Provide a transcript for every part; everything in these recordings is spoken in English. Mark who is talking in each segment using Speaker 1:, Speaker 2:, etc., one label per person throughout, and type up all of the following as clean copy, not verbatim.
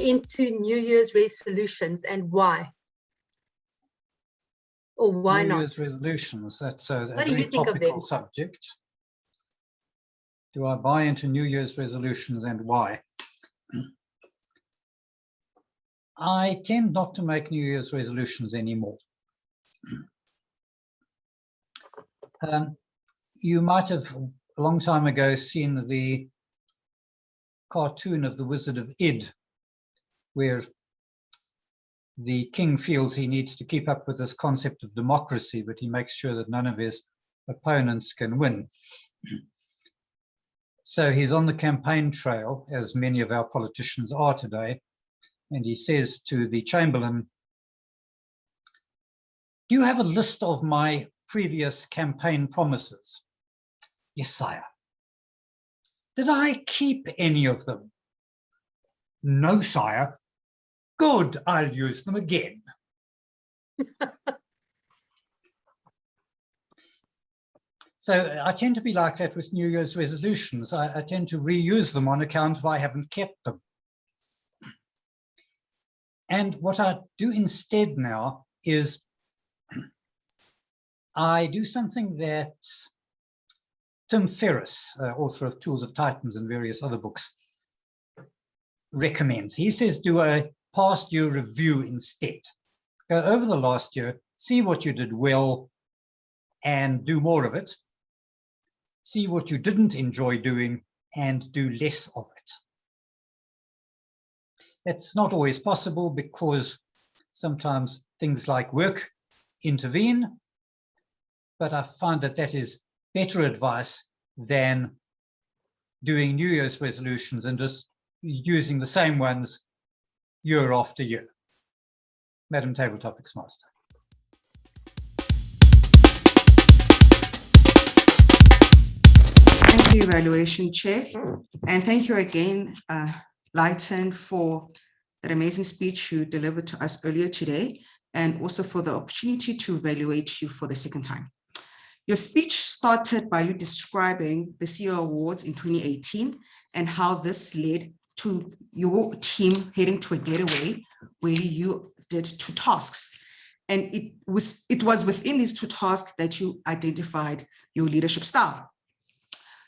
Speaker 1: into New Year's resolutions and why? Or why not?
Speaker 2: New Year's resolutions, that's a
Speaker 1: What do you
Speaker 2: very
Speaker 1: think of them?
Speaker 2: topical subject. Do I buy into New Year's resolutions and why? I tend not to make New Year's resolutions anymore. You might have a long time ago seen the cartoon of the Wizard of Id, where the king feels he needs to keep up with this concept of democracy, but he makes sure that none of his opponents can win. So he's on the campaign trail, as many of our politicians are today, and he says to the Chamberlain, "Do you have a list of my previous campaign promises?" "Yes, sire." "Did I keep any of them?" "No, sire." "Good, I'll use them again." So I tend to be like that with New Year's resolutions. I tend to reuse them on account of I haven't kept them. And what I do instead now is I do something that Tim Ferriss, author of Tools of Titans and various other books, recommends. He says do a past year review instead. Go over the last year, see what you did well and do more of it. See what you didn't enjoy doing and do less of it. It's not always possible because sometimes things like work intervene, but I find that that is better advice than doing New Year's resolutions and just using the same ones year after year. Madam Table Topics Master.
Speaker 3: Thank you, Evaluation Chair. And thank you again, Lyton, for that amazing speech you delivered to us earlier today, and also for the opportunity to evaluate you for the second time. Your speech started by you describing the CEO Awards in 2018 and how this led to your team heading to a getaway where you did 2 tasks. And it was within these 2 tasks that you identified your leadership style.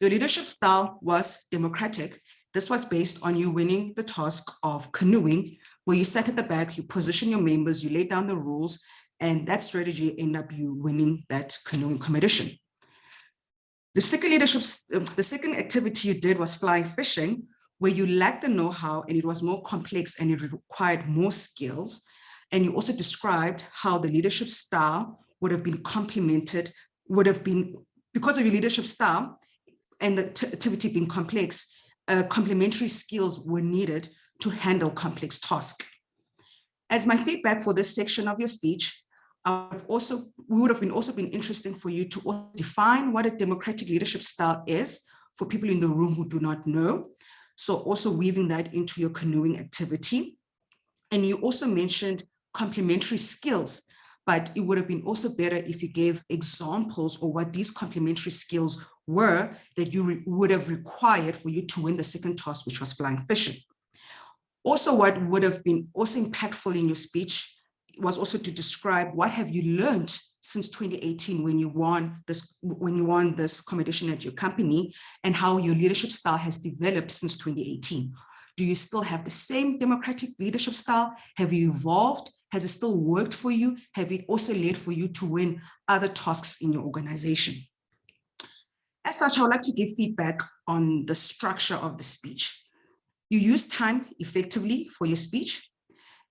Speaker 3: Your leadership style was democratic. This was based on you winning the task of canoeing, where you sat at the back, you position your members, you laid down the rules, and that strategy ended up you winning that canoeing competition. The second activity you did was flying fishing, where you lacked the know-how and it was more complex and it required more skills. And you also described how the leadership style would have been complemented, because of your leadership style and the activity being complex, complementary skills were needed to handle complex tasks. As my feedback for this section of your speech, would have been interesting for you to define what a democratic leadership style is for people in the room who do not know. So also weaving that into your canoeing activity. And you also mentioned complementary skills, but it would have been also better if you gave examples of what these complementary skills were that you would have required for you to win the second task, which was flying fishing. Also, what would have been also impactful in your speech was also to describe what have you learned since 2018 when you won this competition at your company, and how your leadership style has developed since 2018. Do you still have the same democratic leadership style? Have you evolved? Has it still worked for you? Have it also led for you to win other tasks in your organization? As such, I would like to give feedback on the structure of the speech. You used time effectively for your speech,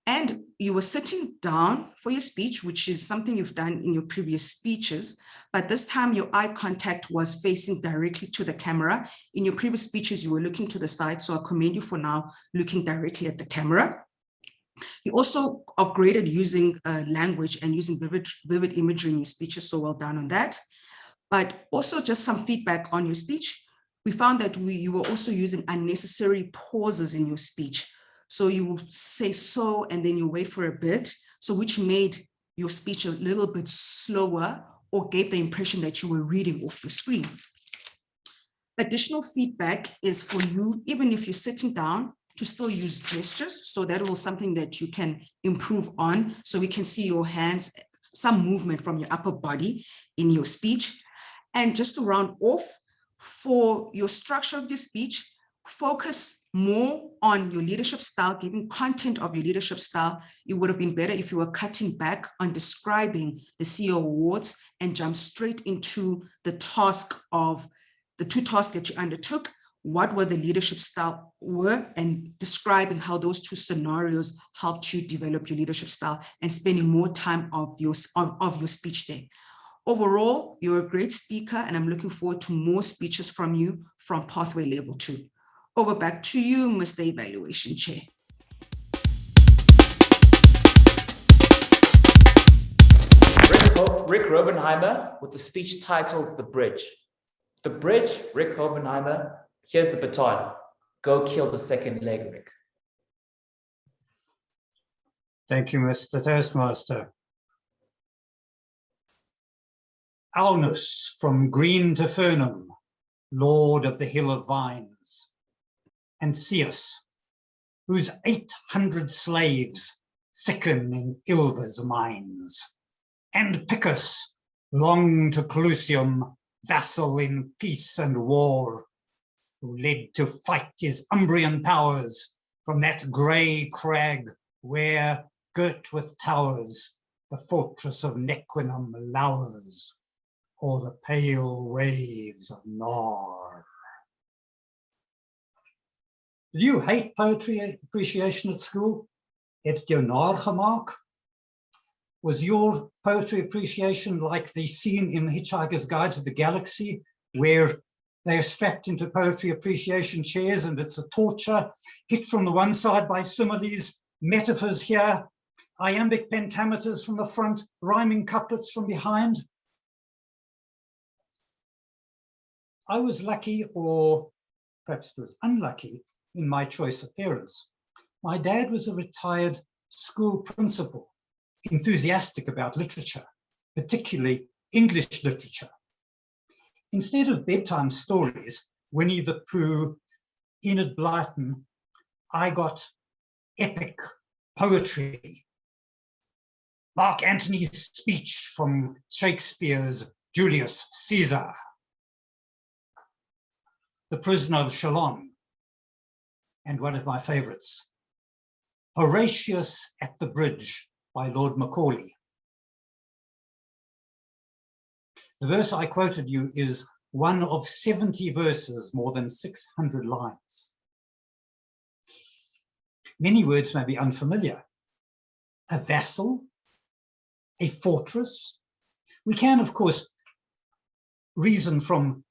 Speaker 3: and you were sitting down for your speech, which is something you've done in your previous speeches, but this time your eye contact was facing directly to the camera. In your previous speeches, you were looking to the side, so I commend you for now looking directly at the camera. You also upgraded using language and using vivid imagery in your speeches, so well done on that. But also just some feedback on your speech. We found that you were also using unnecessary pauses in your speech. So you will say so, and then you wait for a bit, so which made your speech a little bit slower or gave the impression that you were reading off your screen. Additional feedback is for you, even if you're sitting down, to still use gestures. So that was something that you can improve on. So we can see your hands, some movement from your upper body in your speech. And just to round off, for your structure of your speech, focus more on your leadership style, giving content of your leadership style. It would have been better if you were cutting back on describing the CEO awards and jump straight into the task of the two tasks that you undertook, what were the leadership style were, and describing how those two scenarios helped you develop your leadership style, and spending more time of your speech there. Overall, you're a great speaker, and I'm looking forward to more speeches from you from Pathway Level 2. Over back to you, Mr. Evaluation Chair.
Speaker 4: Rick Raubenheimer with the speech titled The Bridge. The Bridge, Rick Raubenheimer, here's the baton. Go kill the second leg, Rick.
Speaker 2: Thank you, Mr. Toastmaster. Aunus from green to Fernum, lord of the hill of vines, and Ceus, whose 800 slaves sicken in Ilva's mines, and Picus, long to Clusium, vassal in peace and war, who led to fight his Umbrian powers from that grey crag where, girt with towers, the fortress of Nequinum lowers, or the pale waves of Nar. Did you hate poetry appreciation at school? Het jou naar gemaak? Was your poetry appreciation like the scene in Hitchhiker's Guide to the Galaxy, where they are strapped into poetry appreciation chairs and it's a torture, hit from the one side by similes, metaphors here, iambic pentameters from the front, rhyming couplets from behind? I was lucky, or perhaps it was unlucky, in my choice of parents. My dad was a retired school principal, enthusiastic about literature, particularly English literature. Instead of bedtime stories, Winnie the Pooh, Enid Blyton, I got epic poetry. Mark Antony's speech from Shakespeare's Julius Caesar. The Prisoner of Shalon, and one of my favorites, Horatius at the Bridge by Lord Macaulay. The verse I quoted you is one of 70 verses, more than 600 lines. Many words may be unfamiliar. A vassal, a fortress. We can, of course, reason from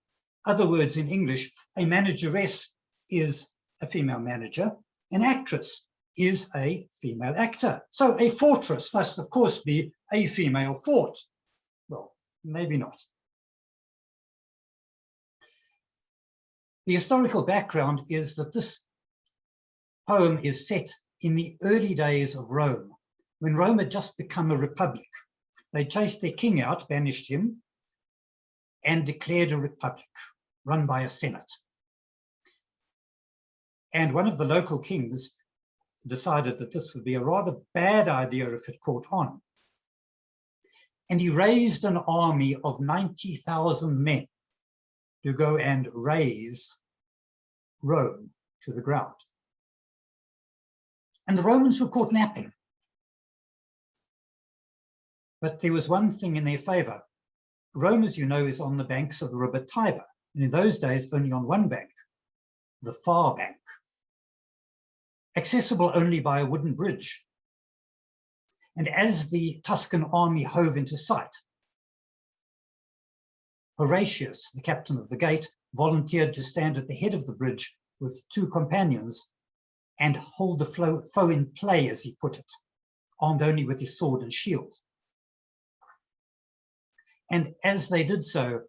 Speaker 2: other words in English. A manageress is a female manager. An actress is a female actor. So a fortress must, of course, be a female fort. Well, maybe not. The historical background is that this poem is set in the early days of Rome, when Rome had just become a republic. They chased their king out, banished him, and declared a republic run by a senate. And one of the local kings decided that this would be a rather bad idea if it caught on. And he raised an army of 90,000 men to go and raze Rome to the ground. And the Romans were caught napping. But there was one thing in their favor. Rome, as you know, is on the banks of the river Tiber. And in those days, only on one bank, the far bank, accessible only by a wooden bridge. And as the Tuscan army hove into sight, Horatius, the captain of the gate, volunteered to stand at the head of the bridge with two companions and hold the foe in play, as he put it, armed only with his sword and shield. And as they did so,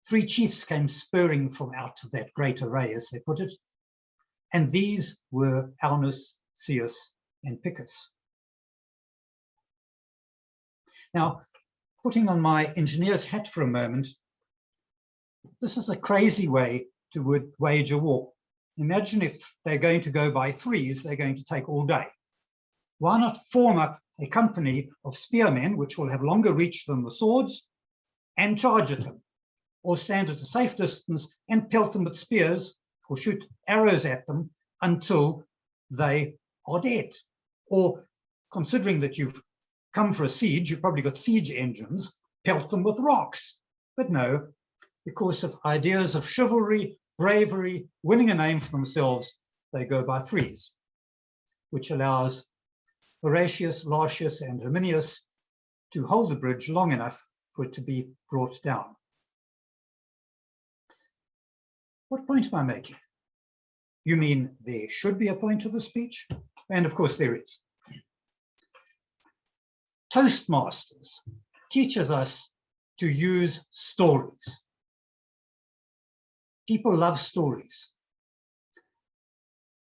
Speaker 2: 3 chiefs came spurring from out of that great array, as they put it, and these were Aunus, Ceus, and Picus. Now, putting on my engineer's hat for a moment, this is a crazy way to wage a war. imagine if they're going to go by threes, they're going to take all day. Why not form up a company of spearmen, which will have longer reach than the swords, and charge at them, or stand at a safe distance and pelt them with spears or shoot arrows at them until they are dead. Or considering that you've come for a siege, you've probably got siege engines, pelt them with rocks. But no, because of ideas of chivalry, bravery, winning a name for themselves, they go by threes, which allows Horatius, Lartius, and Herminius to hold the bridge long enough for it to be brought down. What point am I making? You mean there should be a point to the speech? And of course there is. Toastmasters teaches us to use stories. People love stories.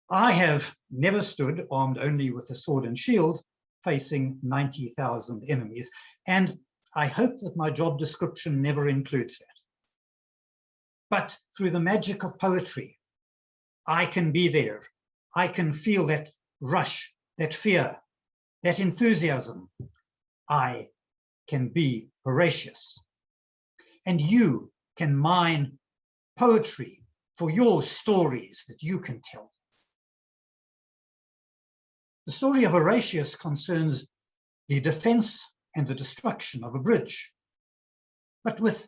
Speaker 2: I have never stood armed only with a sword and shield facing 90,000 enemies, and I hope that my job description never includes that. But through the magic of poetry, I can be there. I can feel that rush, that fear, that enthusiasm. I can be Horatius. And you can mine poetry for your stories that you can tell. The story of Horatius concerns the defense and the destruction of a bridge. But with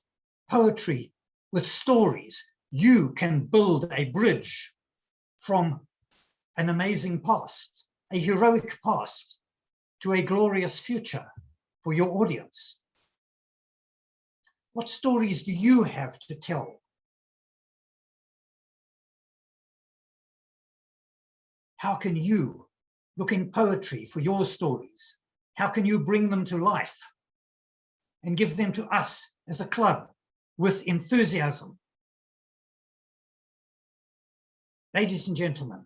Speaker 2: poetry, with stories, you can build a bridge from an amazing past, a heroic past, to a glorious future for your audience. What stories do you have to tell? How can you look in poetry for your stories? How can you bring them to life and give them to us as a club with enthusiasm? Ladies and gentlemen,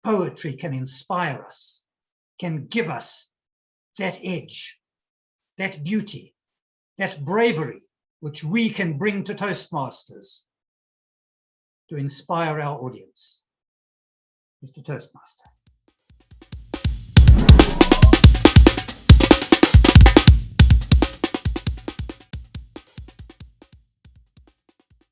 Speaker 2: poetry can inspire us, can give us that edge, that beauty, that bravery, which we can bring to Toastmasters to inspire our audience. Mr. Toastmaster.